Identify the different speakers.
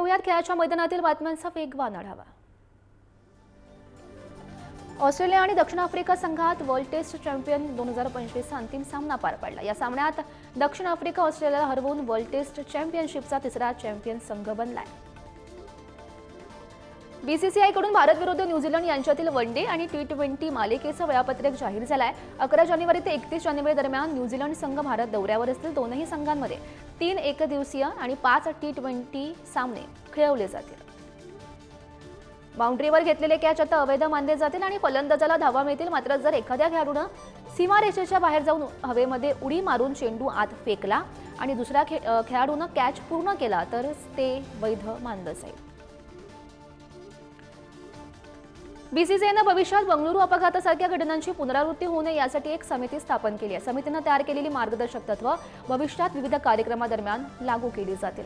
Speaker 1: घेऊयात खेळाच्या मैदानातील बातम्यांचा वेगवान आढावा। ऑस्ट्रेलिया आणि दक्षिण आफ्रिका संघात वर्ल्ड टेस्ट चॅम्पियन 2025चा अंतिम सामना पार पडला। या सामन्यात दक्षिण आफ्रिका ऑस्ट्रेलियाला हरवून वर्ल्ड टेस्ट चॅम्पियनशिपचा तिसरा चॅम्पियन संघ बनलाय। बीसीसीआय कडून भारत विरुद्ध न्यूझीलंड यांच्यातील वनडे आणि टी20 मालिकेचं वेळापत्रक जाहीर झालंय। 11 जानेवारी ते 31 जानेवारी दरम्यान न्यूझीलंड संघ भारत दौऱ्यावर असतील। दोनही संघांमध्ये 3 एकदिवसीय आणि 5 टी20 सामने खेळवले जातील। बाउंड्रीवर घेतलेले कॅच आता अवैध मानले जातील आणि फलंदाजाला धावा मिळतील। मात्र जर एखाद्या खेळाडूने सीमारेषेच्या बाहेर जाऊन हवेमध्ये उडी मारून चेंडू आत फेकला आणि दुसऱ्या खेळाडूने कॅच पूर्ण केला तर ते वैध मानलं जाईल। बीसीसीआयने भविष्यात बंगळुरू अपघातासारख्या घटनांची पुनरावृत्ती होऊ नये यासाठी एक समिती स्थापन केली आहे। समितीने तयार केलेली मार्गदर्शक तत्त्व भविष्यात विविध कार्यक्रमादरम्यान लागू केली जातील।